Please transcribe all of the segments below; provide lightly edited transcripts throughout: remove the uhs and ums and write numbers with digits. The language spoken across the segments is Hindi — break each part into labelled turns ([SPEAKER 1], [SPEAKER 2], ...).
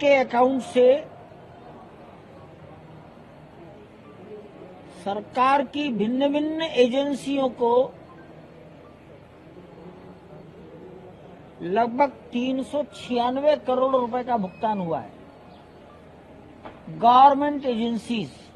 [SPEAKER 1] के अकाउंट से सरकार की भिन्न भिन्न एजेंसियों को लगभग 396 करोड़ रुपए का भुगतान हुआ है। गवर्नमेंट एजेंसीज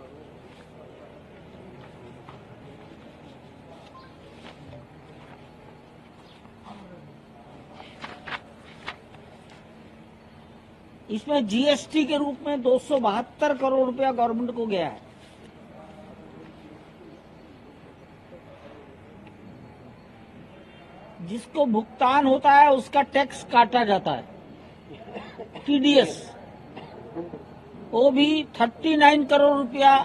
[SPEAKER 1] इसमें जीएसटी के रूप में 272 करोड़ रुपया गवर्नमेंट को गया है। जिसको भुगतान होता है उसका टैक्स काटा जाता है। टीडीएस वो भी 39 करोड़ रुपया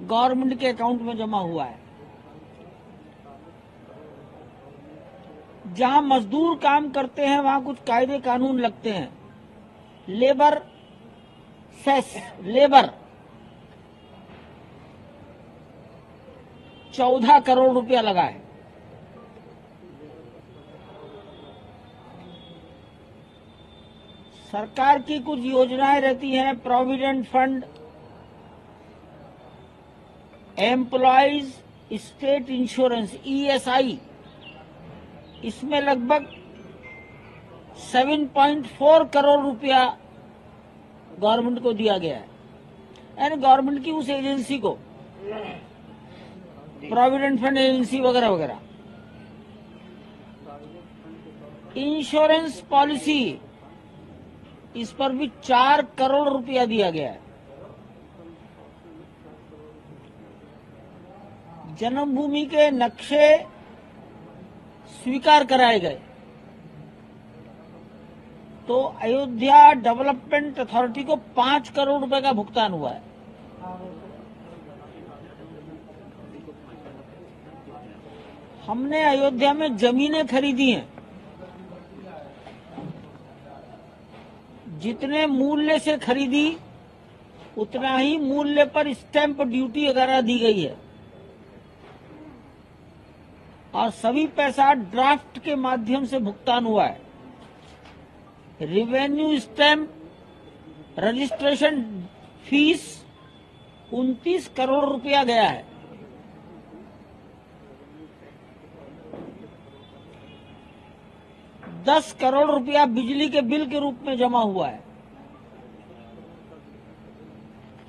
[SPEAKER 1] गवर्नमेंट के अकाउंट में जमा हुआ है। जहां मजदूर काम करते हैं वहां कुछ कायदे कानून लगते हैं। लेबर सेस, लेबर 14 करोड़ रुपया लगा है। सरकार की कुछ योजनाएं रहती हैं, provident fund, employees state insurance ESI, इसमें लगभग 7.4 करोड़ रुपया गवर्नमेंट को दिया गया है। यानी गवर्नमेंट की उस एजेंसी को, प्रोविडेंट फंड एजेंसी वगैरह वगैरह। इंश्योरेंस पॉलिसी, इस पर भी 4 करोड़ रुपया दिया गया है। जन्मभूमि के नक्शे स्वीकार कराए गए तो अयोध्या डेवलपमेंट अथॉरिटी को 5 करोड़ रुपए का भुगतान हुआ है। हमने अयोध्या में जमीनें खरीदी हैं। जितने मूल्य से खरीदी उतना ही मूल्य पर स्टैंप ड्यूटी वगैरह दी गई है और सभी पैसा ड्राफ्ट के माध्यम से भुगतान हुआ है। Revenue stamp, registration fees 29 crore रुपया गया है। $10 करोड़ रुपया बिजली के बिल के रूप में जमा हुआ है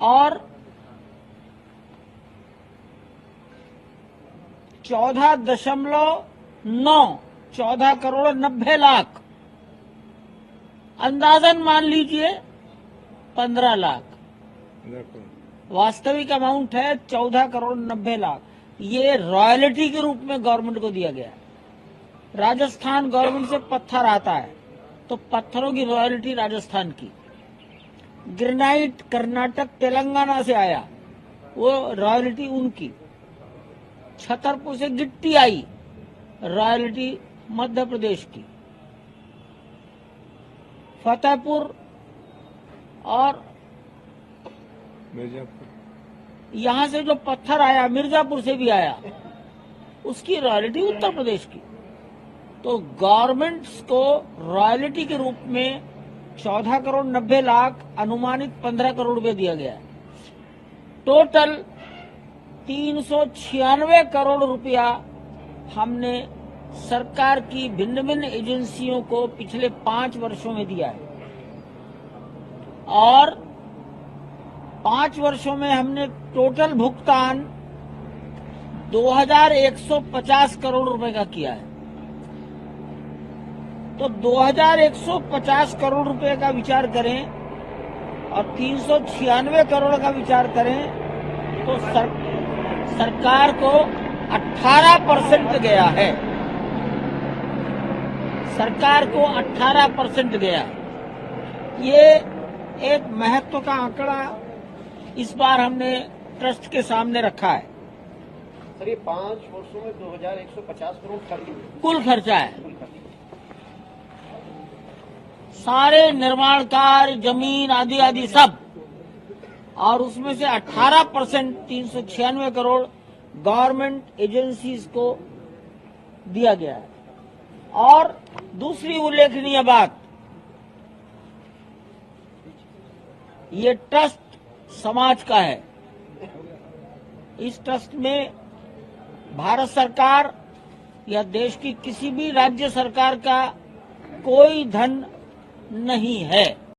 [SPEAKER 1] और 14 करोड़ 90 लाख, अंदाजन मान लीजिए 15 लाख, वास्तविक अमाउंट है 14 करोड़ 90 लाख। ये रॉयल्टी के रूप में गवर्नमेंट को दिया गया है। राजस्थान गवर्नमेंट से पत्थर आता है तो पत्थरों की रॉयल्टी राजस्थान की। ग्रेनाइट कर्नाटक तेलंगाना से आया, वो रॉयल्टी उनकी। छतरपुर से गिट्टी आई, रॉयल्टी मध्य प्रदेश की। फतेहपुर और मिर्जापुर, यहां से जो पत्थर आया मिर्जापुर से भी आया, उसकी रॉयल्टी उत्तर प्रदेश की। तो गवर्नमेंट्स को रॉयल्टी के रूप में 14 करोड़ 90 लाख, अनुमानित 15 करोड़ रुपए दिया गया है। टोटल 396 करोड़ रुपया हमने सरकार की भिन्न भिन्न एजेंसियों को पिछले 5 वर्षों में दिया है और 5 वर्षों में हमने टोटल भुगतान 2150 करोड़ रुपए का किया है। तो 2150 करोड़ रुपए का विचार करें और 396 करोड़ का विचार करें तो सरकार को 18% गया है। सरकार को 18% गया। ये एक महत्व का आंकड़ा इस बार हमने ट्रस्ट के सामने रखा है।
[SPEAKER 2] सर, ये 5 वर्षों में 2150 करोड़
[SPEAKER 1] कुल खर्चा है। सारे निर्माण कार्य, जमीन आदि आदि सब, और उसमें से 18% 396 करोड़ गवर्नमेंट एजेंसीज को दिया गया है। और दूसरी उल्लेखनीय बात, ये ट्रस्ट समाज का है। इस ट्रस्ट में भारत सरकार या देश की किसी भी राज्य सरकार का कोई धन नहीं है।